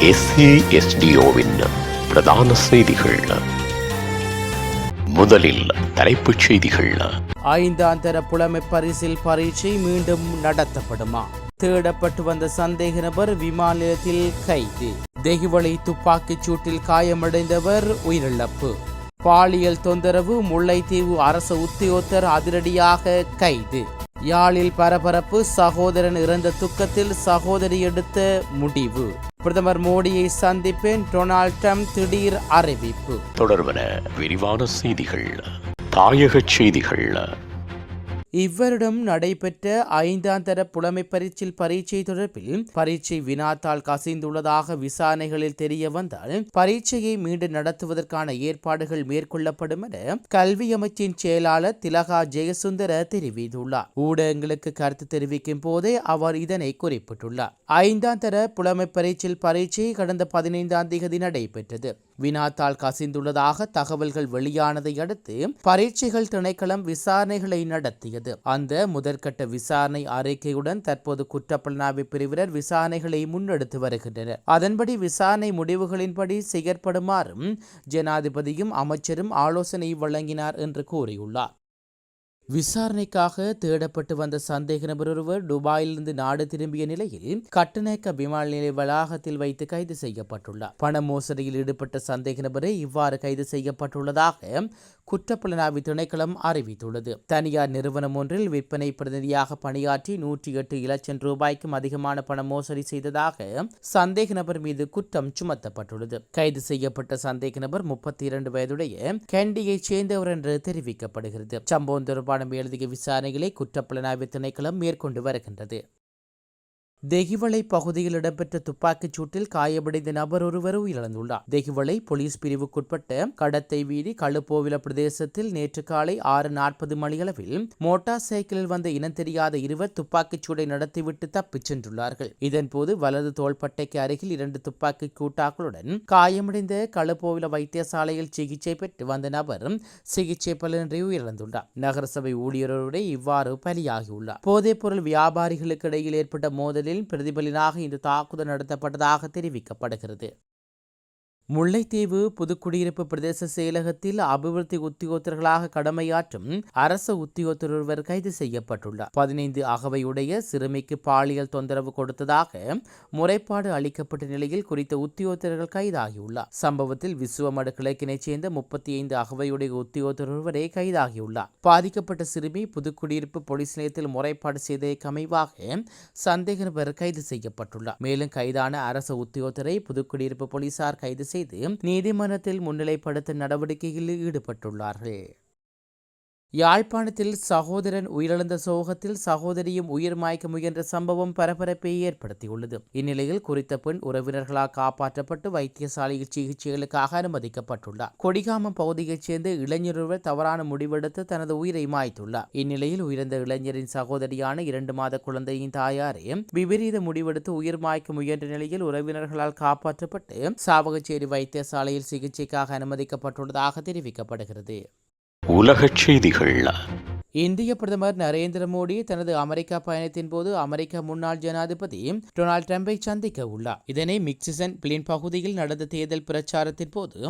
SASDOவின் பிரதான செய்திகள். முதலில் தலைப்புச் செய்திகள். ஐந்தாந்தர புலமை பரிசில் பரீட்சை மீண்டும் நடத்தப்படுமா? தேடப்பட்டு வந்த சந்தேக நபர் விமான நிலையத்தில் கைது. தெஹிவளை துப்பாக்கிச் சூட்டில் காயமடைந்தவர் உயிரிழப்பு. பாலியல் தொந்தரவு, முல்லைத்தீவு அரசு உத்தியோகத்தர் அதிரடியாக கைது. யாழில் பரபரப்பு, சகோதரன் இறந்த துக்கத்தில் சகோதரி எடுத்த முடிவு. பிரதமர் மோடியை சந்திப்பேன், டொனால்ட் ட்ரம்ப் திடீர் அறிவிப்பு. தொடர்பன விரிவான செய்திகள். தாயக செய்திகள். இவ்வருடம் நடைபெற்ற ஐந்தாந்தர புலமை பரீட்சில் பரீட்சை தொடர்பில் பரீட்சை வினாத்தாள் கசிந்துள்ளதாக விசாரணைகளில் தெரிய வந்தால் பரீட்சையை மீண்டும் நடத்துவதற்கான ஏற்பாடுகள் மேற்கொள்ளப்படும் என கல்வி அமைச்சின் செயலாளர் திலகா ஜெயசுந்தர தெரிவித்துள்ளார். ஊடகங்களுக்கு கருத்து தெரிவிக்கும் போதே அவர் இதனை குறிப்பிட்டுள்ளார். ஐந்தாந்தர புலமை பரீட்சில் பரீட்சை கடந்த 15ஆம் தேதி நடைபெற்றது. வினாத்தாள் கசிந்துள்ளதாக தகவல்கள் வெளியானதை அடுத்து பரீட்சைகள் திணைக்களம் விசாரணைகளை நடத்தியது. அந்த முதற்கட்ட விசாரணை அறிக்கையுடன் தற்போது குற்றப்புலனாய்வு பிரிவினர் விசாரணைகளை முன்னெடுத்து வருகின்றனர். அதன்படி விசாரணை முடிவுகளின்படி செயற்படுமாறும் ஜனாதிபதியும் அமைச்சரும் ஆலோசனை வழங்கினார் என்று கூறியுள்ளார். விசாரணைக்காக தேடப்பட்டு வந்த சந்தேக நபர் ஒருவர் துபாயிலிருந்து நாடு திரும்பிய நிலையில் கட்டுநாயக்க விமான நிலைய வளாகத்தில் வைத்து கைது செய்யப்பட்டுள்ளார். பண மோசடியில் ஈடுபட்ட சந்தேக நபரை இவ்வாறு கைது செய்யப்பட்டுள்ளதாக குற்றப்புலனாய்வு திணைக்களம் அறிவித்துள்ளது. தனியார் நிறுவனம் ஒன்றில் விற்பனை பிரதிநிதியாக பணியாற்றி 108 லட்சம் ரூபாய்க்கும் அதிகமான பண மோசடி செய்ததாக சந்தேக நபர் மீது குற்றம் சுமத்தப்பட்டுள்ளது. கைது செய்யப்பட்ட சந்தேக நபர் 32 வயதுடைய கேண்டியைச் சேர்ந்தவர் என்று தெரிவிக்கப்படுகிறது. சம்பவம் தொடர்பான மேலதிக விசாரணைகளை குற்றப்புலனாய்வு திணைக்களம் மேற்கொண்டு வருகின்றது. தெஹிவளை பகுதியில் இடம்பெற்ற துப்பாக்கிச் சூட்டில் காயமடைந்த நபர் ஒருவர் உயிரிழந்துள்ளார். தெஹிவளை போலீஸ் பிரிவுக்குட்பட்ட கடத்தை வீதி களுப்போவில பிரதேசத்தில் நேற்று காலை 6:40 மணியளவில் மோட்டார் சைக்கிளில் வந்த இனம் தெரியாத இருவர் துப்பாக்கிச் சூடை நடத்திவிட்டு தப்பிச் சென்றுள்ளார்கள். இதன்போது வலது தோள்பட்டைக்கு அருகில் 2 துப்பாக்கி கூட்டாக்களுடன் காயமடைந்த களுப்போவில வைத்தியசாலையில் சிகிச்சை பெற்று வந்த நபர் சிகிச்சை பலனின்றி உயிரிழந்துள்ளார். நகரசபை ஊழியருடைய இவ்வாறு பலியாகியுள்ளார். போதைப்பொருள் வியாபாரிகளுக்கு இடையில் ஏற்பட்ட மோதல் பிரதிபலனாக இந்த தாக்குதல் நடத்தப்பட்டதாக தெரிவிக்கப்படுகிறது. முல்லைத்தீவு புதுக்குடியிருப்பு பிரதேச செயலகத்தில் அபிவிருத்தி உத்தியோகத்தர்களாக கடமையாற்றும் அரசு உத்தியோகத்தர் ஒருவர் கைது செய்யப்பட்டுள்ளார். 15 அகவையுடைய சிறுமிக்கு பாலியல் தொந்தரவு கொடுத்ததாக முறைப்பாடு அளிக்கப்பட்ட நிலையில் குறித்த உத்தியோகத்தர்கள் கைதாகியுள்ளார். சம்பவத்தில் விசுவமடு கிழக்கினைச் சேர்ந்த 35 அகவையுடைய உத்தியோகத்தர் ஒருவரே கைதாகியுள்ளார். பாதிக்கப்பட்ட சிறுமி புதுக்குடியிருப்பு போலீஸ் நிலையத்தில் முறைப்பாடு செய்ததற்கு அமைவாக சந்தேக நபர் கைது செய்யப்பட்டுள்ளார். மேலும் கைதான அரசு உத்தியோகத்தரை புதுக்குடியிருப்பு போலீசார் கைது செய்து நீதிமன்றத்தில் முன்னிலைப்படுத்த நடவடிக்கையில் ஈடுபட்டுள்ளார்கள். யாழ்ப்பாணத்தில் சகோதரன் உயிரிழந்த சோகத்தில் சகோதரியும் உயிர் மாய்க்க முயன்ற சம்பவம் பரபரப்பை ஏற்படுத்தியுள்ளது. இந்நிலையில் குறித்த பெண் உறவினர்களால் காப்பாற்றப்பட்டு வைத்தியசாலையில் சிகிச்சைகளுக்காக அனுமதிக்கப்பட்டுள்ளார். கொடிகாமம் பகுதியைச் சேர்ந்த இளைஞர் ஒருவர் தவறான முடிவெடுத்து தனது உயிரை மாய்த்துள்ளார். இந்நிலையில் உயிரிழந்த இளைஞரின் சகோதரியான 2 மாத குழந்தையின் தாயாரே விபரீத முடிவெடுத்து உயிர் மாய்க்க முயன்ற நிலையில் உறவினர்களால் காப்பாற்றப்பட்டு சாவகச்சேரி வைத்தியசாலையில் சிகிச்சைக்காக அனுமதிக்கப்பட்டுள்ளதாக தெரிவிக்கப்படுகிறது. உலகச் செய்திகள். இந்திய பிரதமர் நரேந்திர மோடி தனது அமெரிக்கா பயணத்தின் போது அமெரிக்க முன்னாள் ஜனாதிபதி டொனால்ட் ட்ரம்பை சந்திக்க உள்ளார். இதனை மிச்சிகன் பிளின் பகுதியில் நடந்த தேர்தல் பிரச்சாரத்தின் போது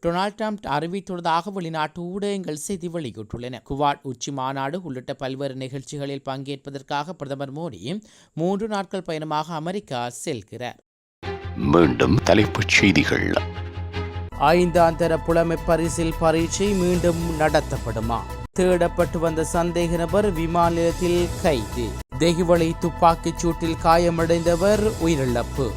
டொனால்ட் ட்ரம்ப் அறிவித்துள்ளதாக வெளிநாட்டு ஊடகங்கள் செய்தி வெளியிட்டுள்ளன. குவாட் உச்சி மாநாடு உள்ளிட்ட பல்வேறு நிகழ்ச்சிகளில் பங்கேற்பதற்காக பிரதமர் மோடி 3 நாட்கள் பயணமாக அமெரிக்கா செல்கிறார். மீண்டும் தலைப்புச் செய்திகள். ஐந்தாந்தர புலமை பரிசில் பரீட்சை மீண்டும் நடத்தப்படுமா? தேடப்பட்டு வந்த சந்தேக நபர் விமான நிலையத்தில் கைது. தெஹிவளை துப்பாக்கிச் சூட்டில் காயமடைந்தவர் உயிரிழப்பு.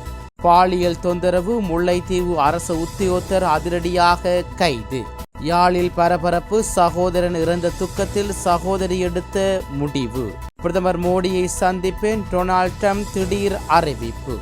பாலியல் தொந்தரவு, முல்லைத்தீவு அரசு உத்தியோகத்தர் அதிரடியாக கைது. யாழில் பரபரப்பு, சகோதரன் இறந்த துக்கத்தில் சகோதரி எடுத்த முடிவு. பிரதமர் மோடியை சந்திப்பேன், டொனால்ட் ட்ரம்ப் திடீர் அறிவிப்பு.